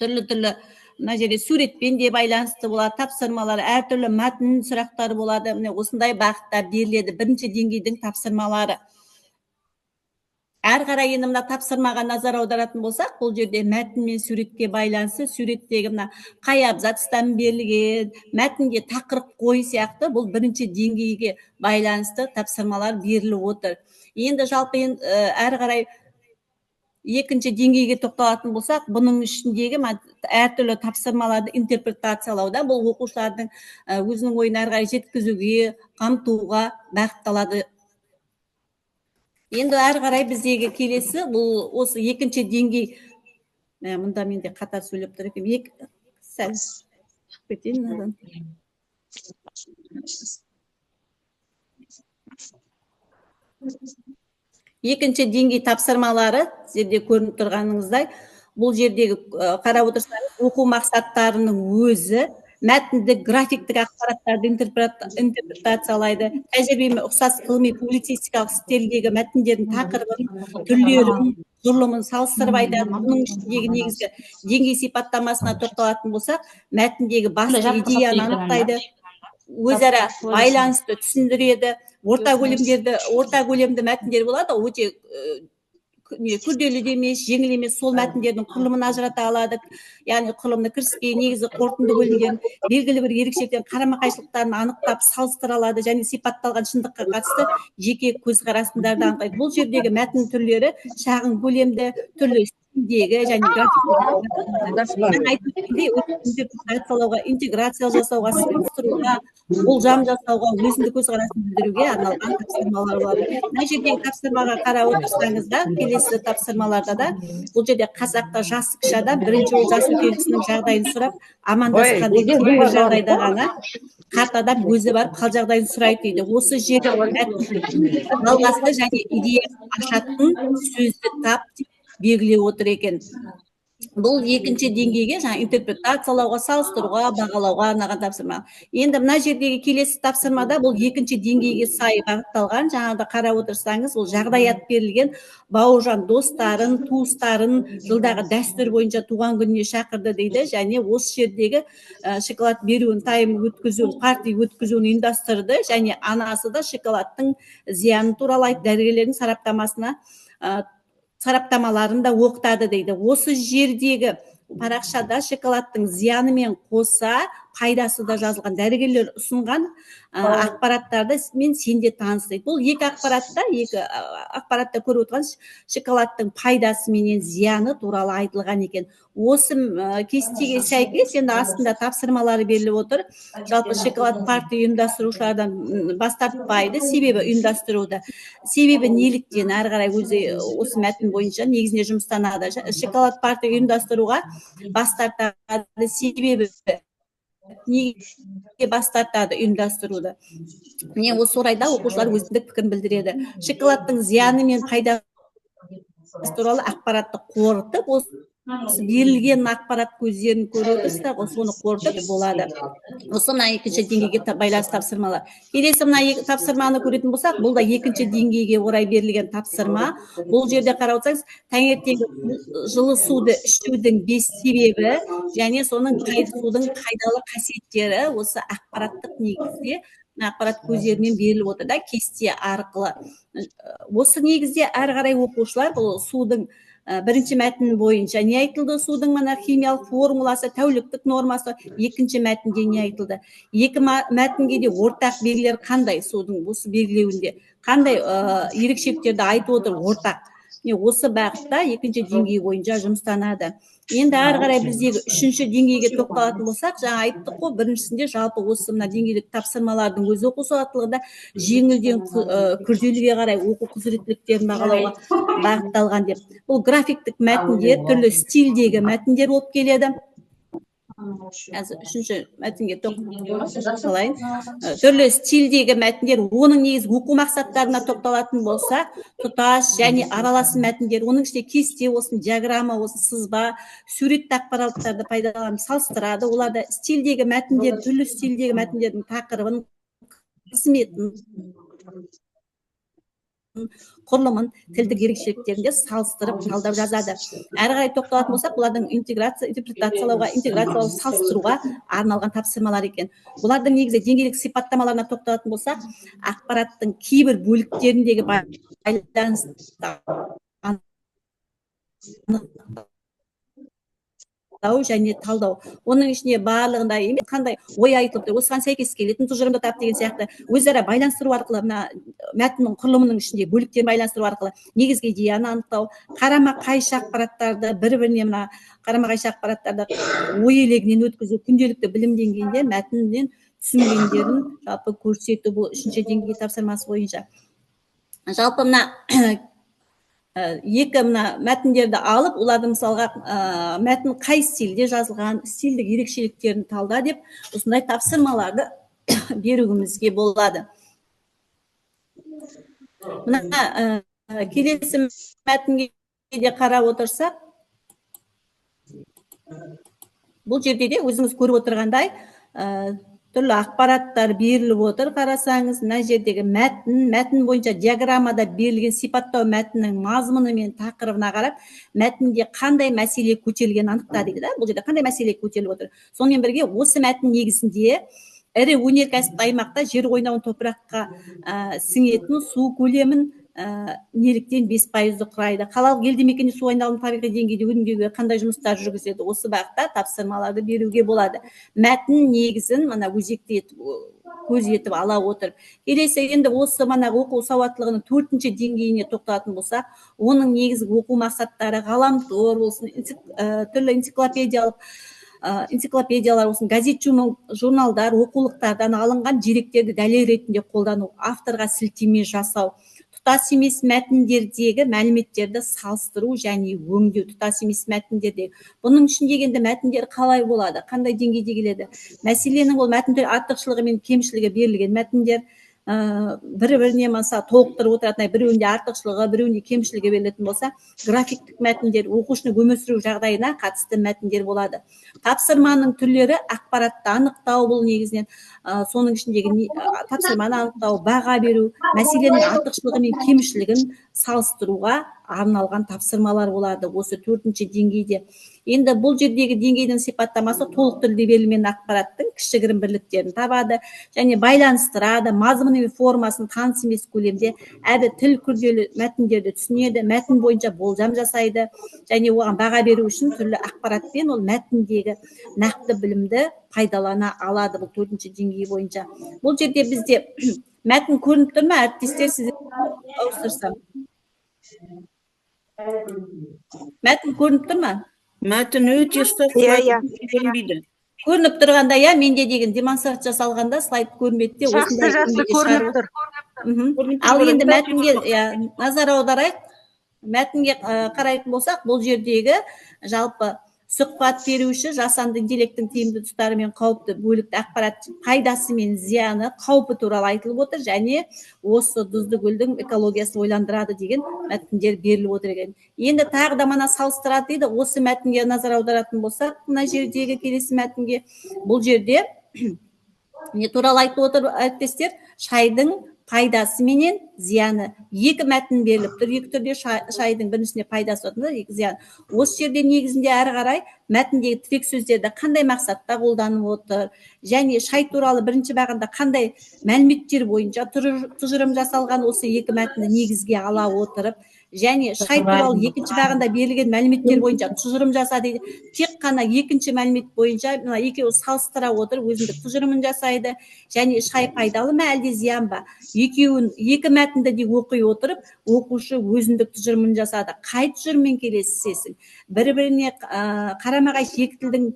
түрлі мына жерде суретпен де байланысты болады, тапсырмалар, әртүрлі мәтін сұрақтары болады. Міне осындай бағытта беріледі бірінші деңгейдің тапсырмалары. Әр қарай енді мына тапсырмаға назар аударатын болсақ, бұл жерде мәтін мен суретке байланысты, суреттегі мына қай абзацтан берілген, мәтінге тақырып қой сияқты бұл бірінші деңгейге байланысты тапсырмалар беріліп отыр. Енді жалпы әрі қарай екінші деңгейге тоқталатын болсақ, бұның ішіндегі әртүрлі тапсырмаларды интерпретациялауда бұл оқушылардың өзінің ойын әрі қарай жеткізуге, қамтуға бағытталады. Енді әрі қарай біздегі келесі, бұл осы екінші деңгей. Мұнда менде қатар сөйлеп тұр екен. Сәл кетейін. Екінші деңгей тапсырмалары, сіздерде көрініп тұрғаныңыздай, бұл жердегі қарап отырсаңыз, оқу мақсаттарының өзі мәтіндік, графиктік ақпараттарды интерпретациялайды, тәжірибемен ұқсас ғылыми публицистикалық стильдегі мәтіндердің тақырыбын, түрлерін, құрылымын салыстырып айтады. Бұның ішіндегі негізгі деңгей сипаттамасына тоқталатын болсақ, мәтіндегі басты идеяны анықтайды, өзара байланысты түсіндіреді, орта көлемді мәтіндер болады, өте күрделі де емес, жеңіл емес, сол мәтіндердің құрылымын ажырата алады. Яғни құрылымды кіріспе, негізі қорытынды бөлімдерін, белгілі бір ерекшеліктерін, қарама-қайшылықтарын анықтап салыстыра алады және сипатталған шындыққа қатысты жеке көзқарастарды анықтайды. Бұл жердегі мәтін түрлері шағын көлемді, түрлі стильдегі және интерпретациялауға, интеграция жасауға, салыстыруға, болжам жасауға, өзіндік көзқарасын білдіруге арналған тапсырмалар болады. Мына жердегі тапсырмаға қарап отырсаңыздар, келесі тапсырмаларда да бұл жерде қазақта жасы кіші адам бірінші ол жас үлкендісінің жағдайын сұрап, амандасқан кейбір жағдайда ғана қарт адам өзі барып қал жағдайын сұрайды дейді. Осы жерде жалғасты және идея ашатын сөзді тап белгілеп отыр екен. Бұл екінші деңгейге жаңа интерпретациялауға, салыстыруға, бағалауға арналған тапсырма. Енді мына жердегі келесі тапсырмада бұл екінші деңгейге сай бағытталған. Жаңағыда қарап отырсаңыз, ол жағдаят берілген, бауыржан достарын, туыстарын жылдағы дәстүр бойынша туған күніне шақырды дейді, және осы жердегі шоколад беруін, тайм өткізуін, парти өткізуін ұйымдастырды, және анасы да шоколадтың зияны туралы айтып, дәрігерлердің сараптамаларын да оқытады дейді. Осы жердегі парақшада шоколадтың зиянымен қоса пайдасы да жазылған, дәрігерлер ұсынған ақпараттарды мен сенде таныс дейді. Бұл екі ақпаратта көріп отырған шоколадтың пайдасы менен зияны туралы айтылған екен. Осы кестеге сәйкес енді астында тапсырмалары беріліп отыр. Жалпы шоколад парти ұйымдастырушылардан бас тартпайды, себебі ұйымдастыруды. Себебі неліктен әрі қарай өзі осы мәтін бойынша негізіне жұмыстанады. Шоколад парти ұйымдастыруға бас тартады, себебі неге бас тартады ұйымдастыруды. Міне осы орайда оқушылар өзіндік пікірін білдіреді. Шоколадтың зияны мен пайдасы туралы ақпаратты қорытып, осы берілген ақпарат көздерін көріп отырсыздар, соны қорытып болады. Осы мына екінші деңгейге байланысты тапсырмалар. Келесі мына тапсырманы көретін болсақ, бұл да екінші деңгейге орай берілген тапсырма. Бұл жерде қарап отырсаңыз, таңертеңгі жылы суды ішудің 5 себебі және соның судың пайдалы қасиеттері осы ақпараттық негізде ақпарат көздерінен беріліп отыр да, кесте арқылы. Осы негізде әрі қарай оқушылар бұл судың бірінші мәтін бойынша не айтылды, судың мына химиялық формуласы, тәуліктік нормасы, екінші мәтінде не айтылды. Екі мәтінге де ортақ белгілер қандай, судың осы белгілеуінде қандай ерекшеліктерді айтып отыр ортақ. Осы бағытта екінші деңгей бойынша жұмыстанады. Енді әрі қарай біздегі үшінші деңгейге тоқталатын болсақ, жаңа айттық қой, біріншісінде жалпы осы мына деңгейлік тапсырмалардың өз оқу сауаттылығында жеңілден күрделіге қарай оқу құзыреттіліктерін бағалауға бағытталған деп. Бұл графиктік мәтіндер, түрлі стильдегі мәтіндер болып келеді. Үшінші мәтінге тоқталайын. Түрлі стильдегі мәтіндер, оның негізгі оқу мақсаттарына тоқталатын болса, тұтас және аралас мәтіндер, оның ішінде кесте болсын, диаграмма болсын, сызба, суретті ақпараттарды пайдаланып салыстырады. Оларда стильдегі мәтіндер, түрлі стильдегі мәтіндердің тақырыбын, қызметін құрылымын, тілдік ерекшеліктерін де салыстырып талдап жазады. Әрі қарай тоқталатын болсақ, бұлардың интерпретациялауға, салыстыруға арналған тапсырмалар екен. Бұлардың негізі деңгейлік сипаттамаларына тоқталатын болсақ, ақпараттың кейбір бөліктеріндегі байланысты және талдау. Оның ішіне барлығында емес, қандай ой айтылып тұр, осыған сәйкес келетін тұжырымды тап деген сияқты өзара байланыстыру арқылы, мына мәтіннің құрылымының ішінде бөліктерін байланыстыру арқылы негізгі идеяны анықтау, қарама-қайшы ақпараттарды бір-біріне, мына қарама-қайшы ақпараттарды ой елегінен өткізу, күнделікті білім деңгейінде мәтіннен түсінгендерін жалпы көрсету. Бұл 3-ші деңгей тапсырмасы бойынша. Жалпы мына екі мәтіндерді алып, оларды мысалға мәтін қай стильде жазылған, стильдік ерекшеліктерін талда деп, осындай тапсырмаларды беруімізге болады. Мына келесі мәтінге де қарап отырсақ, бұл жерде де өзіңіз көріп отырғандай түрлі ақпараттар беріліп отыр. Қарасаңыз, мына жердегі мәтін бойынша диаграммада берілген сипаттау мәтіннің мазмұны мен тақырыбына қарап, мәтінде қандай мәселе көтерілгенін анықта дейді. Бұл жерде қандай мәселе көтеріліп отыр. Сонымен бірге осы мәтін негізінде ірі өнеркәсіп аймақта жер қойнауын топыраққа сіңетін су көлемін неліктен 5%-ды құрайды. Қалалық елді мекенде су айналымын табиғи деңгейде өнімдеуге қандай жұмыстар жүргізеді. Осы бағытта тапсырмаларды беруге болады. Мәтін негізін мына өзекті етіп, көз етіп ала отырып. Келесі, енді осы мана оқу сауаттылығының 4-ші деңгейіне тоқталатын болсақ, оның негізгі оқу мақсаттары ғаламтор болсын, түрлі энциклопедиялар болсын, газет журналдар, оқулықтардан алынған деректерді дәлел ретінде қолдану, авторға сілтеме жасау, тұтас емес мәтіндердегі мәліметтерді салыстыру және өңдеу. Тұтас емес мәтіндердегі. Бұның ішіндегі енді мәтіндер қалай болады, қандай деңгейде келеді? Мәселенің ол мәтіндер артықшылығы мен кемшілігі берілген мәтіндер бір-біріне толықтырып отыратын, біреуінде артықшылығы, біреуінде кемшілігі берілетін болса, графиктік мәтіндер оқушыны өмір сүру жағдайына қатысты мәтіндер болады. Тапсырманың түрлері ақпаратты анықтау, бұл негізінен соның ішіндегі тапсырманы анықтау, баға беру, мәселенің артықшылығы мен кемшілігін салыстыруға арналған тапсырмалар болады осы 4-ші деңгейде. Енді бұл жердегі деңгейдің сипаттамасы толық түрде берілген ақпараттың кішігірім бірліктерін табады және байланыстырады, мазмұны мен формасын таныс емес көлемде, әрі тіл күрделі мәтіндерді түсінеді, мәтін бойынша болжам жасайды және оған баға беру үшін түрлі ақпаратпен ол мәтіндегі нақты білімді пайдалана алады. Бұл 4-ші деңгей бойынша. Бұл жерде бізде мәтін көрініп тұр ма, әріптестер, сізге ауыстырсам? Мәтін көрініп тұр ма? Мәтін өте ұсақ, көрінбейді. Көрініп тұрғанда, менде деген демонстрация жасалғанда слайд көрінбейді. Жақсы көрініп тұр. Ал енді мәтінге назар аударайық. Мәтінге қарайтын болсақ, бұл жердегі жалпы сұхбат беруші жасанды интеллекттің тиімді тұстары мен қауіпті бөлікті ақпарат пайдасы мен зияны, қаупі туралы айтылып отыр және осы тұзды көлдің экологиясын ойландырады деген мәтіндер беріліп отыр екен. Енді тағы да мана салыстырады дейді. Осы мәтінге назар аударатын болсақ, мына жердегі келесі мәтінге, бұл жерде не туралы айтып отыр әріптестер? Шайдың пайдасы менен зияны. Екі мәтін беріліп тұр. Екі түрде шайдың біріншісіне пайдасы отыр, екі зияны. Осы жерде негізінде әрі қарай мәтіндегі тірек сөздерді қандай мақсатта қолданып отыр және шай туралы бірінші бағанда қандай мәліметтер бойынша тұжырым жасалған, осы екі мәтінді негізге ала отырып және шай туралы екінші бағында берілген мәліметтер бойынша тұжырым жасады. Тек қана екінші мәлімет бойынша екеуі салыстыра отырып өзіндік тұжырымын жасайды және шай пайдалы ма әлде зиян ба? Екі мәтінді де оқи отырып, оқушы өзіндік тұжырымын жасады. Қай тұжырыммен келесісің? Бір-біріне қарама-қайшы екі тілдің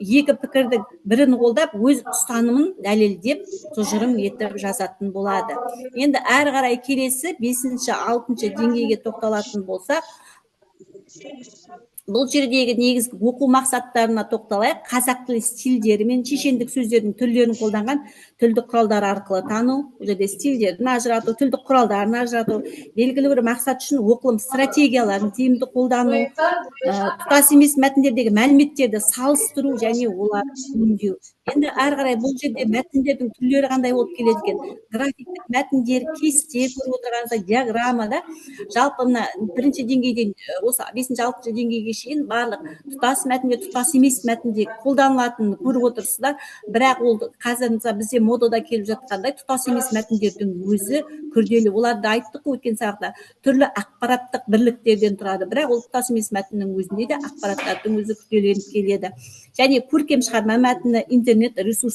екі пікірдің бірін қолдап, өз ұстанымын дәлелдеп, тұжырым етіп жазатын болады. Енді әрі қарай келесі 5-ші, 6-ші деңгейге тоқталатын болсақ, бұл жердегі негізгі оқу мақсаттарына тоқталайық. Қазақ тілі стильдері мен шешендік сөздердің түрлерін қолданған тілдік құралдар арқылы тану, бұл жерде стильдерін ажырату, тілдік құралдарын ажырату, белгілі бір мақсат үшін оқылым стратегияларын тиімді қолдану, тұтас емес мәтіндердегі мәліметтерді салыстыру және оларды өңдеу. Енді ары қарай бұл жерде мәтіндердің түрлері қандай болып келеді екен? Графиктік мәтіндер, кесте көріп отырғаныңыздай диаграмма да. Жалпы мына бірінші деңгейден осы 5-6 деңгейге шейін барлық тұтас мәтінде, тұтас емес мәтінде қолданылатынын көріп отырсыздар. Бірақ ол қазір мысалы бізде модада келіп жатқандай тұтас емес мәтіндердің өзі күрделі. Оларды айттық қой өткен сабақта. Түрлі ақпараттық бірліктерден тұрады. Бірақ ол тұтас емес мәтіннің өзінде де ақпараттардың өзі күрделеніп келеді. Және көркем шығарма мәтіні, интернет ресурстар